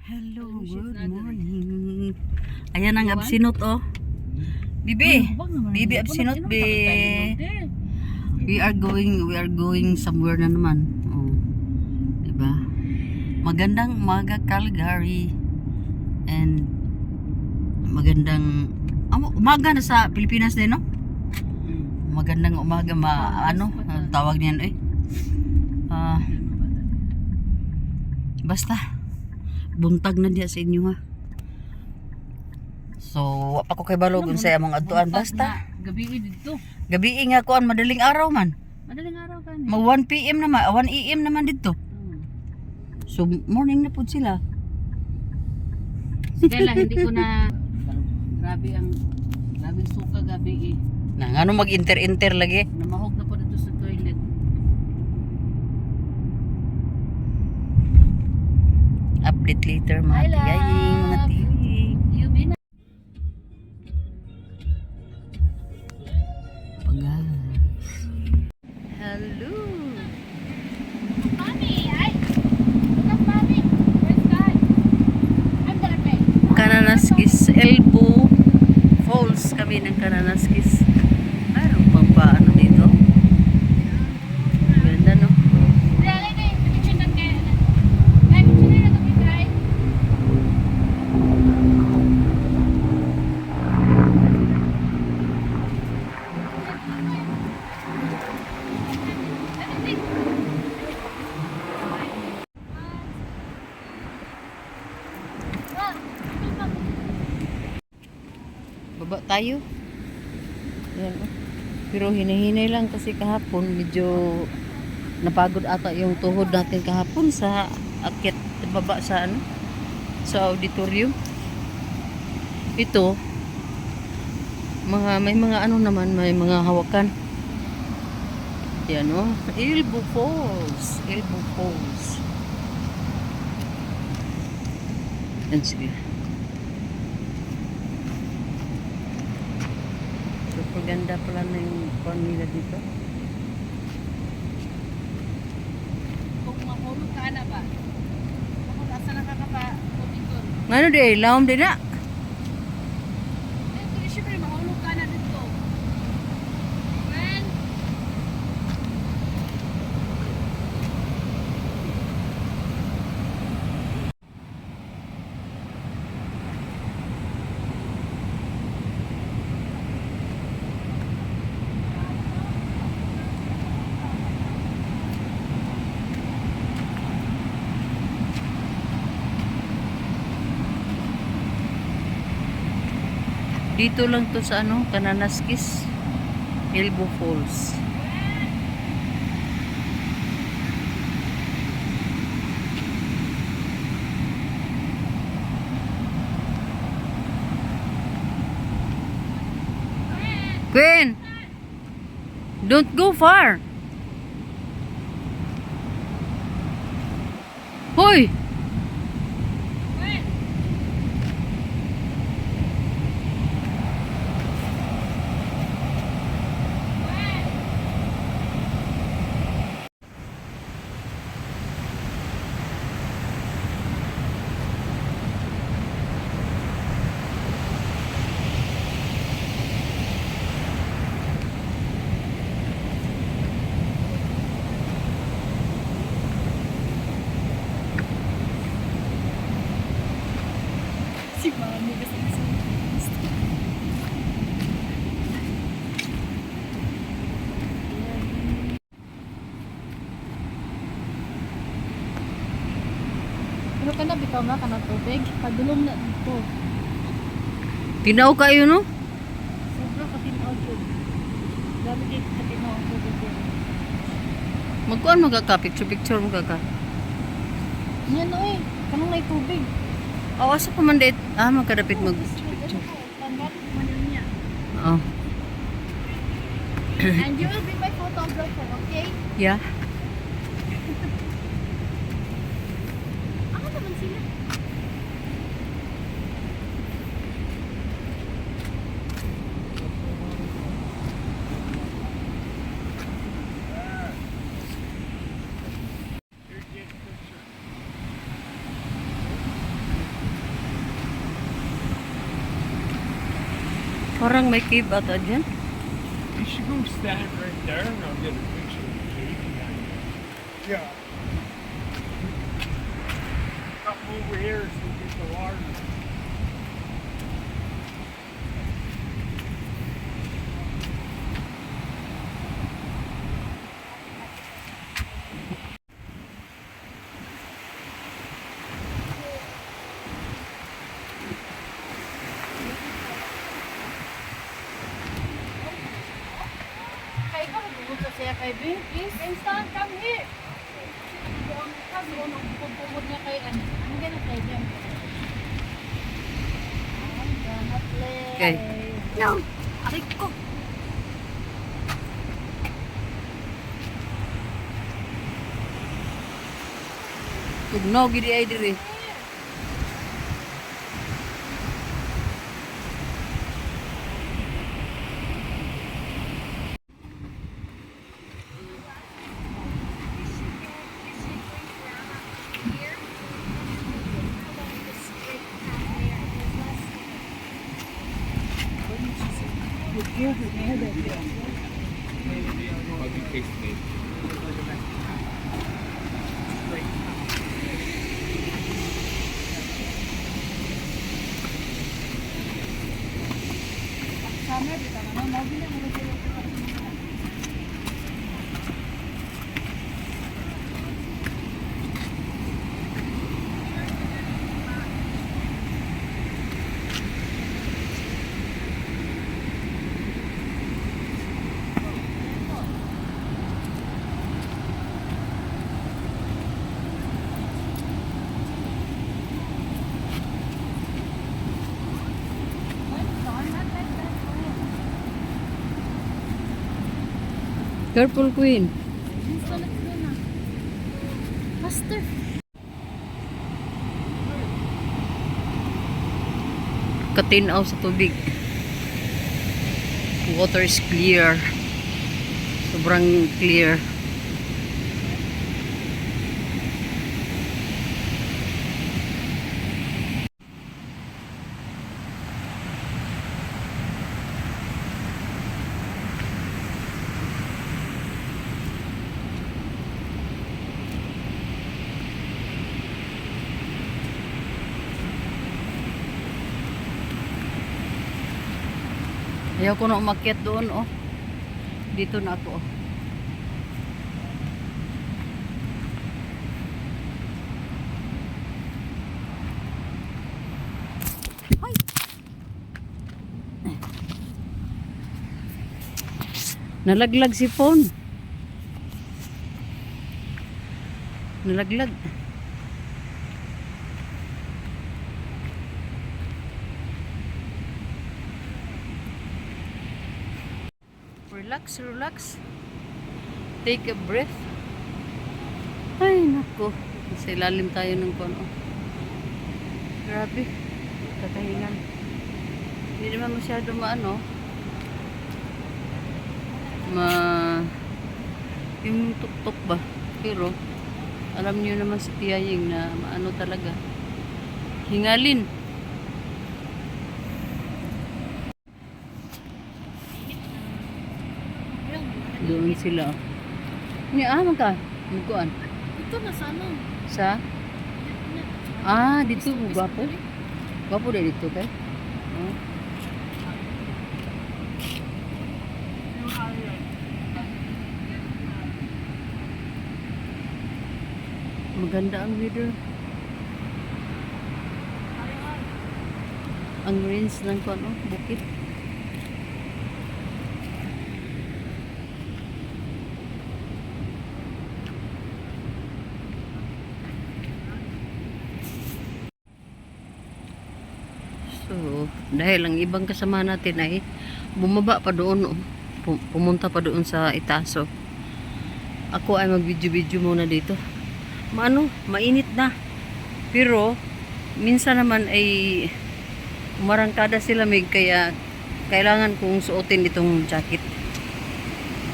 Hello, good morning. Ayan ang absinot oh. Bibi, Bibi absinot be. We are going somewhere na naman. Oh. 'Di ba? Magandang umaga Calgary. And magandang umaga na sa Pilipinas din, no? Magandang umaga ang tawag niyan basta buntag na diya sa inyo ha. So, wa pa ko kay balogon sa among adtuan basta. Gabi dito. Gabi nga kuan madaling araw man. Madaling araw kan. Mag 1 PM naman, 1 AM naman dito. So, morning na pud sila. Kaya hindi ko na grabe suka gabi Na ngano mag-inter lagi. Namahog na po dito sa toilet. Update later mga tiyaying, mga tiyaying. You been Pagas. Hello. Mommy, look at mommy. Where's God? I'm gonna pay. Kananaskis Elbow Falls kami ng Kananaskis. Mayroon pang paano dito? Ganda no? Baba tayo. Yan, oh. Pero hinahinay lang kasi kahapon medyo napagod ata yung tuhod natin kahapon sa akyat baba sa sa auditorium. Ito may mga naman, may mga hawakan. Yan oh, Elbow Falls. Yan sige. Ganda pala na yung kuwan nila dito. Kung mahulog ka na ba? Kung asa nakakapa kumikon. Ngano di lawom di na? Kung siyempre mahulog ka na dito. When? Dito lang to sa Kananaskis Elbow Falls. Gwen, don't go far. Hoy! Si mami kasi pero kana bitaw na kana tubig, padulong na dito. Tinaw kayo no? Sobra katinaw ko. Grabe kay katinaw ko dito. Magkuan picture mo ka. Yan kanang may tubig. Asa pa man dito? Magkadapit mag-picture. Tanggal man niya. Oh. And you will be my photographer, okay? Yeah. Ako naman sila. Parang may cave ata dyan. You should go stand right there and I'll get a picture of the cave behind you. Yeah. Come over here so we get the water. Kay ka pumunta siya kay Ben. Please, instant, come here. Kasi pupumod niya kay ano. Ang gana kay Ben. I'm gonna play. Okay. No! Aray ko! Tugnaw gidi ay diri. Summer, di ka na. Mawag na mo. Careful, Queen. Faster. Katinaw sa tubig. Water is clear. Sobrang clear. Ayaw ko na umakyat doon, oh. Dito na ako, oh. Ay! Nalaglag si phone. Nalaglag. Relax, relax. Take a breath. Ay, nako. Sa ilalim tayo ng kono. Grabe. Kakahingan. Hindi naman masyado maano. Yung tuktok ba? Pero, alam niyo naman si Tiyaying na maano talaga. Hingalin. Doon sila. Ni ka. Magkuan. Ito na sana. Sa? Ah, dito gwapo. Gwapo deh dito kay. Oh. Maganda ang weather. Ang range ng kuan, oh, bukit. So, dahil ang ibang kasama natin ay bumaba pa doon, oh. Pumunta pa doon sa Itaso. Ako ay mag-video-video muna dito. Mainit na. Pero, minsan naman ay umarangkada sila mig, kaya kailangan kong suotin itong jacket.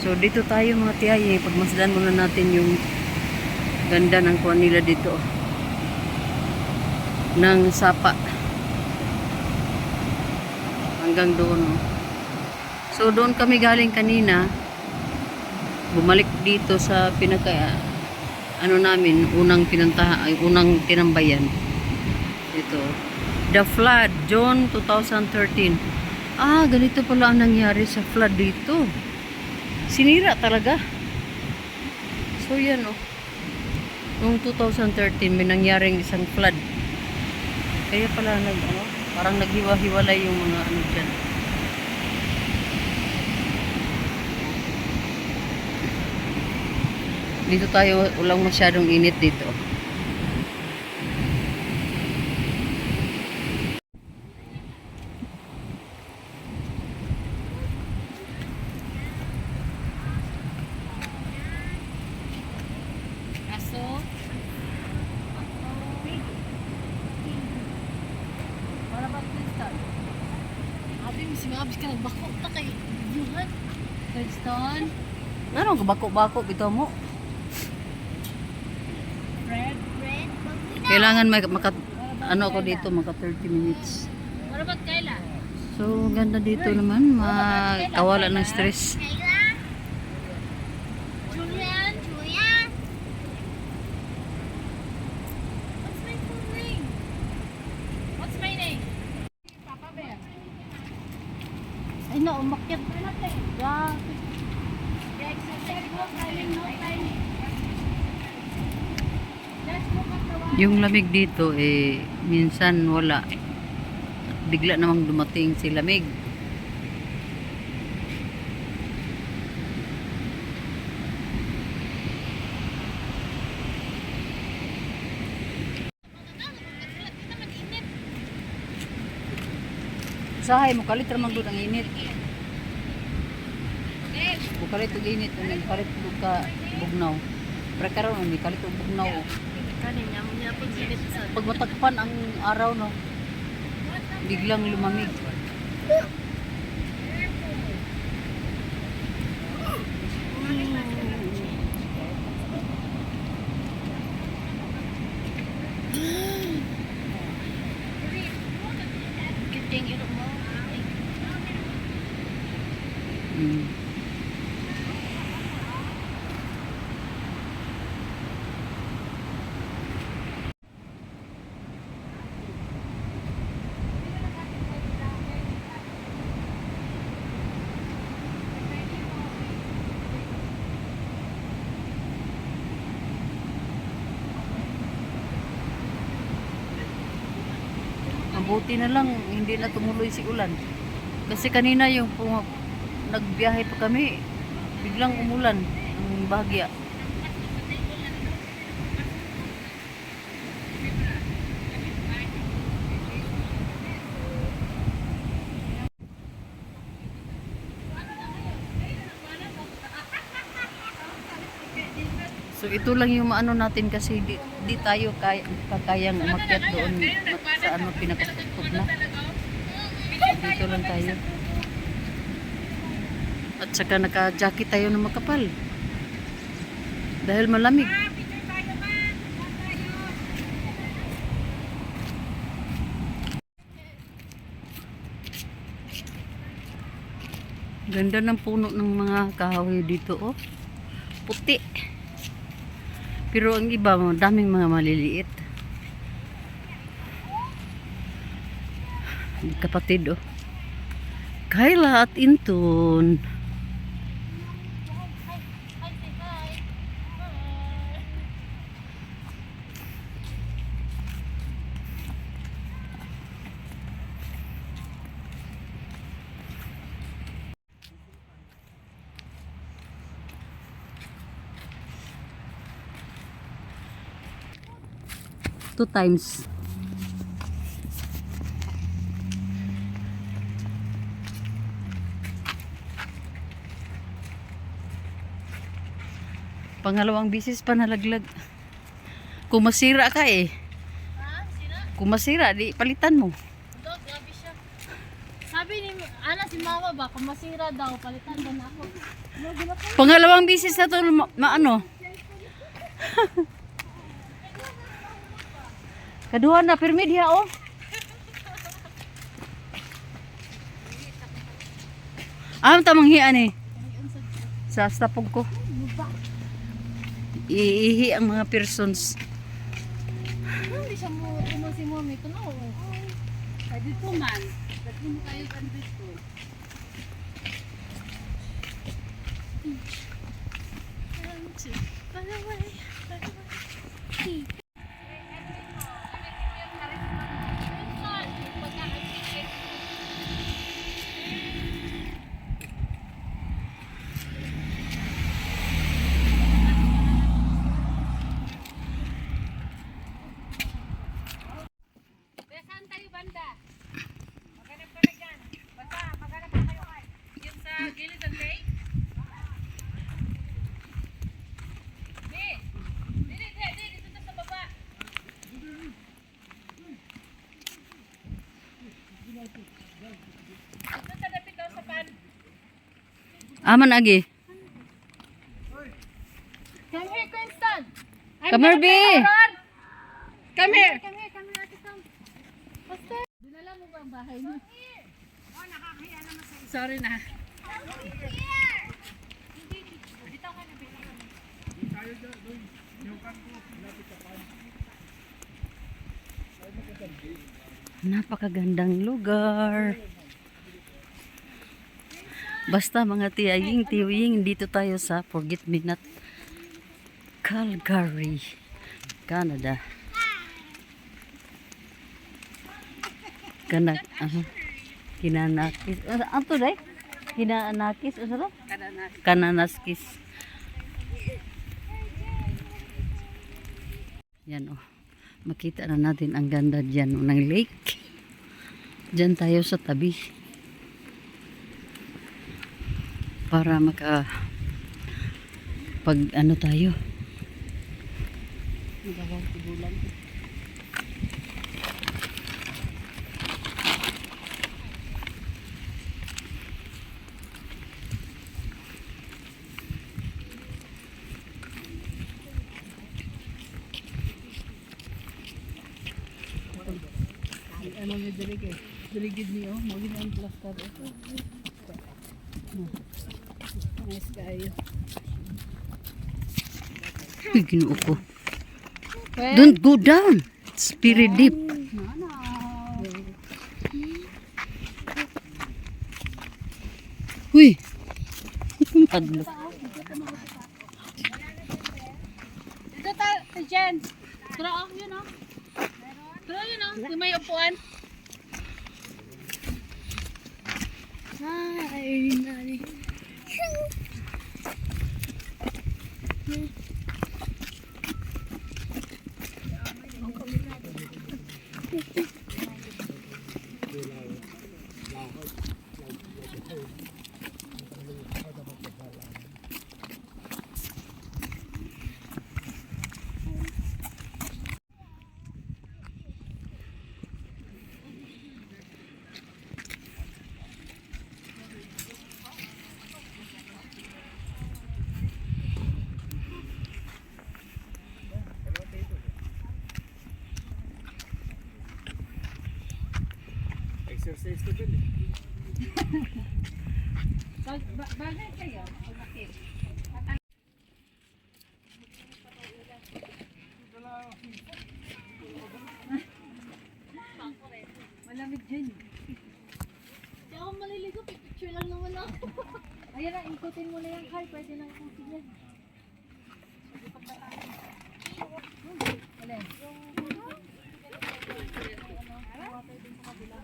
So, dito tayo mga tiyaye. Pagmasdan muna natin yung ganda ng kuwan nila dito. Ng sapa. Hanggang doon, oh. So doon kami galing kanina. Bumalik dito sa pinaka ano namin, unang pinuntahan, ay unang tinambayan. Ito. The flood, June 2013. Ah, ganito pala ang nangyari sa flood dito. Sinira talaga. So yan oh. Noong 2013 may nangyaring isang flood. Kaya pala parang naghiwa-hiwalay yung mga ano dyan. Dito tayo, walang masyadong init dito. Aso. Para ba Princeton? Abi, mabis ka nagbako ta kay Yuhan. Princeton. Ano, bako-bako bitaw mo. Red. Kailangan ano ako dito, maka 30 minutes. Para ba Kayla? So, ganda dito naman, makawala ng stress. Julian. What's my full name? What's my name? Papa Bear. Ay na, umakyat na natin. Yeah. Yung lamig dito minsan wala. Bigla namang dumating si lamig. Usahay mo kalit ramang doon ang init. Bukalit og init, kalit og ka bugnaw. Pero karon may kalit og bugnaw. Kaninya mo niya pag init sa Pag matagpan ang araw no, biglang lumamig. kiting iro mo. Mm. Mabuti na lang hindi na tumuloy si ulan. Kasi kanina yung nagbiyahe pa kami, biglang umulan ang bahagya. So ito lang yung maano natin kasi di tayo kakayang umakyat doon sa ano pinakatuktok na. Dito lang tayo. At saka naka-jacket tayo na makapal. Dahil malamig. Ganda ng puno ng mga kahoy dito oh. Puti. Pero ang iba, daming mga maliliit. Kapatid, oh. Kayla at Inton. Two times. Pangalawang bisis pa nalaglag. Kung masira ka Ha? Sira? Kung masira, di palitan mo. Dog, grabe siya. Sabi ni Ana si Mama ba, kung masira daw, palitan ba na ako? Pangalawang bisis na to maano. Kaduha na permit diha oh. Tamang hian eh. Sa stapog ko. Iihi ang mga persons. Hindi siya mo si mommy. Ito na ako. Ay, dito man. Dito mo kayo kan dito. Saan tayo banda? Maghanap ka na dyan. Basta, maghanap ka kayo kay. Yung sa gilid ng lake? Dito sa baba. Dito sa dapit daw sa pan. Aman agi. Come here, Winston. Come here, B. Come here. Come here, Ate Tom. Basta. Dinala mo ba ang bahay mo? Oh, nakakahiya naman sa'yo. Sorry na. Napakagandang lugar. Basta mga tiyaying, tiwing, dito tayo sa Forget Me Not, Calgary, Canada. Kinanakis. Ano day? Kinanakis. Ano? Kananaskis. Yan oh. Makita na natin ang ganda dyan oh, ng lake. Dyan tayo sa tabi. Para pag ano tayo. Magkakasibulan. Ano may diligid niyo, maging ang plaster ito. Nice kayo. Uy, ginuo ko. Don't go down. It's very deep. Uy. Padlo. Dito tayo, Jen. Tara, yun o. Tara, yun o. Yung may upuan. Ay, nani. Exercise to din eh. Bagay kayo. Bakit? Malamig dyan. Hindi ako maliligo. Picture lang naman ako. Ayan na, ikutin mo na yung car. Pwede nang ikutin yan. Alin?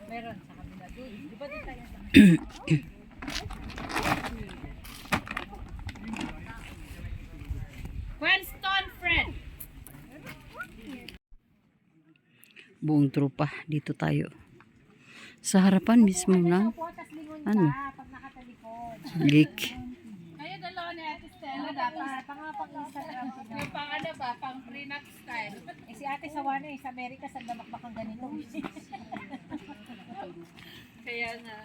Meron sa kabila. Di ba dito tayo sa Winston, friend! Buong tropa, dito tayo. Sa harapan mismo ng ano? Lake. Kayo dalawa ni Ate Stella dapat. Pang-Instagram. Yung pang ano ba? Pang prenup style. Eh si Ate Sawana sa Amerika sa damakbakang ganito. Kaya nga.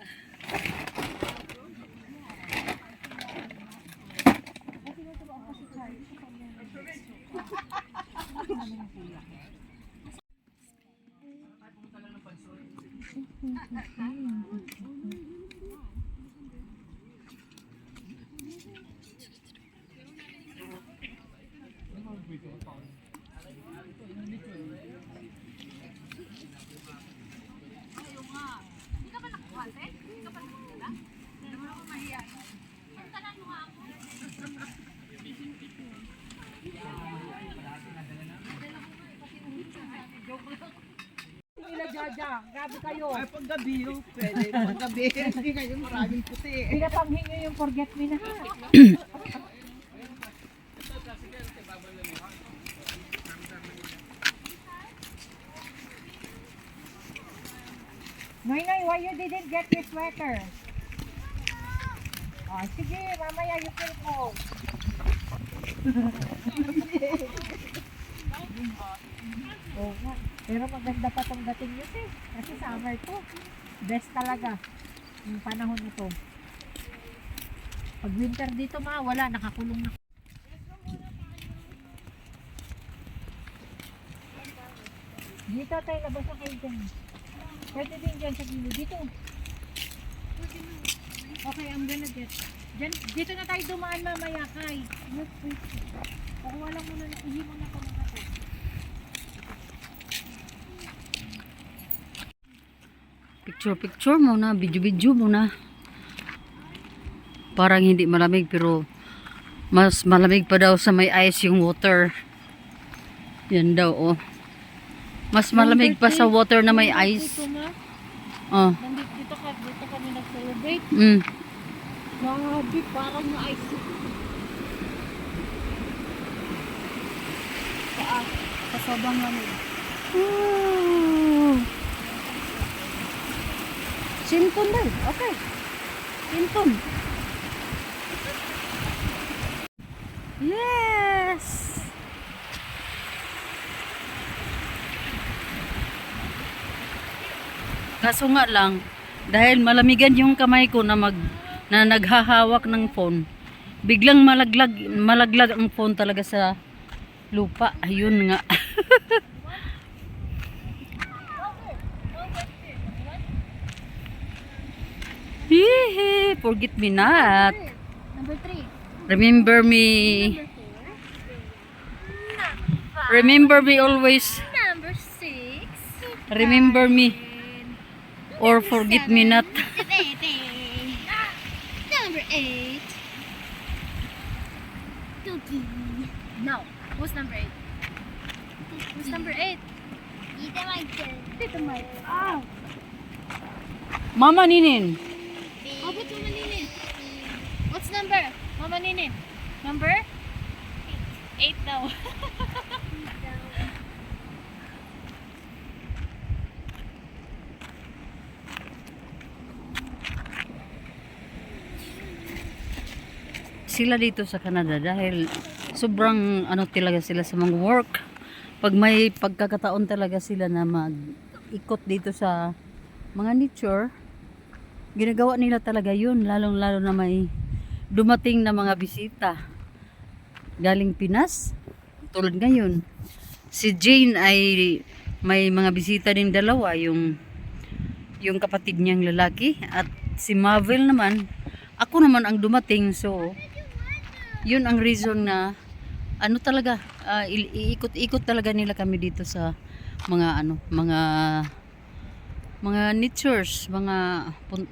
Jaja. Grabe kayo. Ay, paggabi yun. Pwede. Paggabi. Hindi kayo maraming puti. Pinapanghin nyo yung forget me na. Noy, why you didn't get your sweater? Oh, sige, mamaya you can go. Oo nga. Pero maganda pa tong dating yun eh. Kasi summer to. Best talaga. Yung panahon na to. Pag winter dito wala, nakakulong na. Dito tayo, labas na kayo dyan. Pwede din dyan sa gilid. Dito. Okay, I'm gonna get. Dyan, dito na tayo dumaan mamaya kay. Pakuha lang muna na, ihimo na ito mga to. Picture muna, video muna. Parang hindi malamig pero mas malamig pa daw sa may ice yung water. Yan daw oh. Mas malamig pa sa water na may ice. Oh. Dito kami nag-celebrate. Grabe, parang na ice. Sa sobrang lamig. Simpon daw. Okay. Simpon. Yes. Kaso nga lang, dahil malamigan yung kamay ko na naghahawak ng phone, biglang malaglag ang phone talaga sa lupa. Ayun nga. Hihi, forget me not. Number 3. Remember me. Remember me always. Number 6. Remember me. Or forget me not. Number 8. Cookie. No. Who's number 8? Who's number 8? Tita Michael. Tita Michael. Oh. Mama Ninin. How about Mama Ninin? What's number? Mama Ninin. Number? 8 daw. Sila dito sa Canada dahil sobrang ano talaga sila sa mga work. Pag may pagkakataon talaga sila na mag-ikot dito sa mga nature, ginagawa nila talaga yun, lalong-lalo na may dumating na mga bisita galing Pinas. Tulad ngayon, si Jane ay may mga bisita din dalawa, yung kapatid niyang lalaki, at si Marvel naman, ako naman ang dumating. So yun ang reason na ano talaga, iikot-ikot talaga nila kami dito sa mga mga natures, mga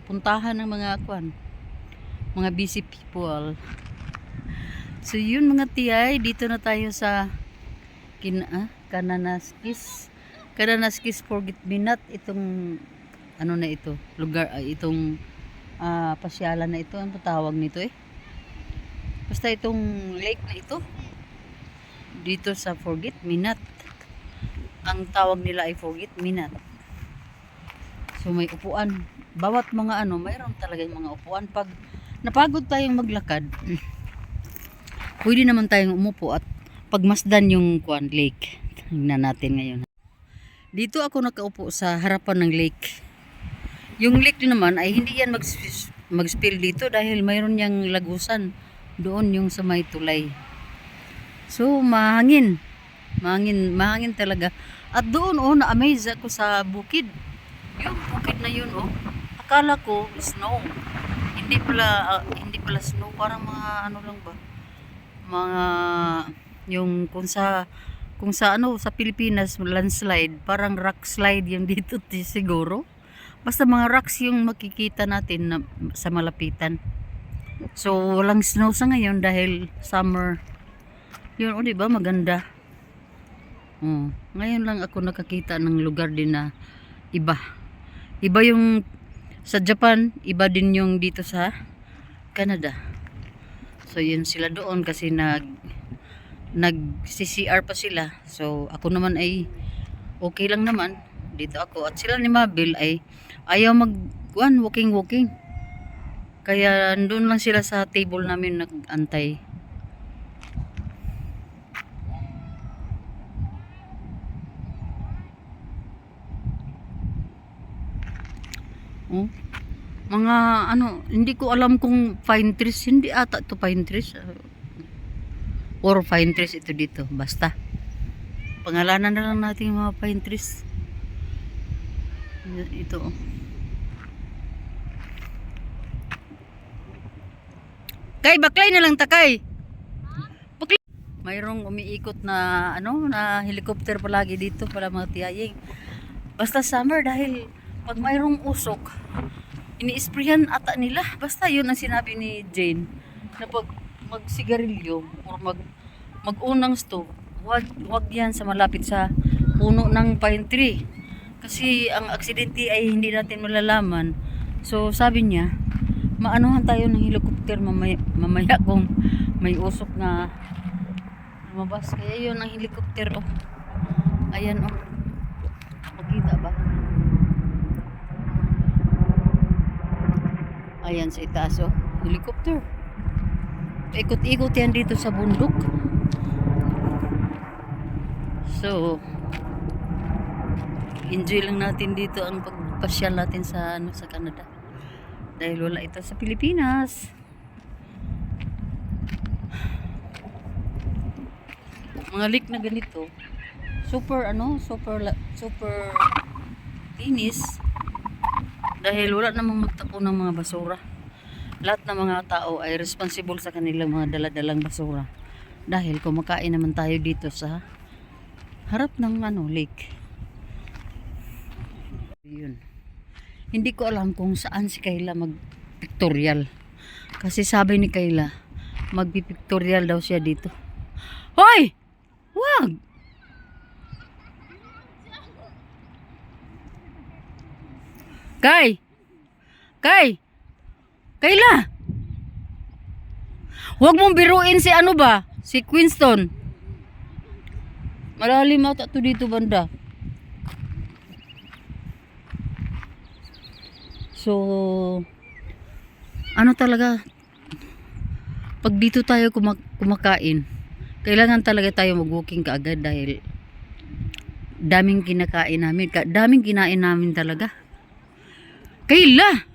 puntahan ng mga mga busy people. So yun mga tiyay, dito na tayo sa Kananaskis Forget Me Not. Itong ano na ito, lugar, itong pasyalan na ito, ang tawag nito basta itong lake na ito dito sa Forget Me Not, ang tawag nila ay Forget Me Not. So may upuan, bawat mga mayroon talaga yung mga upuan. Pag napagod tayong maglakad, pwede naman tayong umupo at pagmasdan yung lake. Tingnan natin ngayon. Dito ako nakaupo sa harapan ng lake. Yung lake naman ay hindi yan mag-spill dito dahil mayroon yang lagusan doon yung sa may tulay. So mahangin talaga. At doon na-amaze ako sa bukid. Yung bukid na yun akala ko snow. Hindi pala snow, parang mga lang ba? Mga yung kung sa sa Pilipinas landslide, parang rock slide yung dito siguro. Basta mga rocks yung makikita natin na sa malapitan. So walang snow sa ngayon dahil summer. Yun, di ba maganda. Ngayon lang ako nakakita ng lugar din na iba. Iba yung sa Japan, iba din yung dito sa Canada. So yun sila doon kasi nag-CCR pa sila. So ako naman ay okay lang naman. Dito ako. At sila ni Mabel ay ayaw walking. Kaya doon lang sila sa table namin nag-antay. Oh. Mga ano, hindi ko alam kung pine trees, hindi ata to pine trees. Or pine trees ito dito, basta. Pangalanan na lang natin yung mga pine trees. Ito. Oh. Kay, baklay na lang takay. Baklay. Mayroong umiikot na na helicopter palagi dito para mga tiyaying. Basta summer dahil pag mayroong usok, ini-sprayan ata nila. Basta yun ang sinabi ni Jane na pag magsigarilyo or mag-unang stove, wag yan sa malapit sa puno ng pine tree. Kasi ang aksidente ay hindi natin malalaman. So sabi niya, maanuhan tayo ng helicopter mamaya kung may usok na lumabas. Kaya yun ang helicopter. Oh. Ayan oh. Makita ba? Ayan sa itaas oh. Helicopter. Ikot-ikot yan dito sa bundok. So enjoy lang natin dito ang pagpasyal natin sa sa Canada. Dahil wala ito sa Pilipinas. Mga lake na ganito, super linis. Dahil wala namang magtapon ng mga basura. Lahat ng mga tao ay responsible sa kanilang mga daladalang basura. Dahil kumakain naman tayo dito sa harap ng lake. Yun. Hindi ko alam kung saan si Kayla mag-pictorial. Kasi sabi ni Kayla, magpipictorial daw siya dito. Hoy! Wag! Kayla! Huwag mong biruin si si Queenston. Malalim ata to dito banda. So, talaga, pag dito tayo kumakain, kailangan talaga tayo mag-walking kaagad dahil daming kinain namin talaga. Kayla!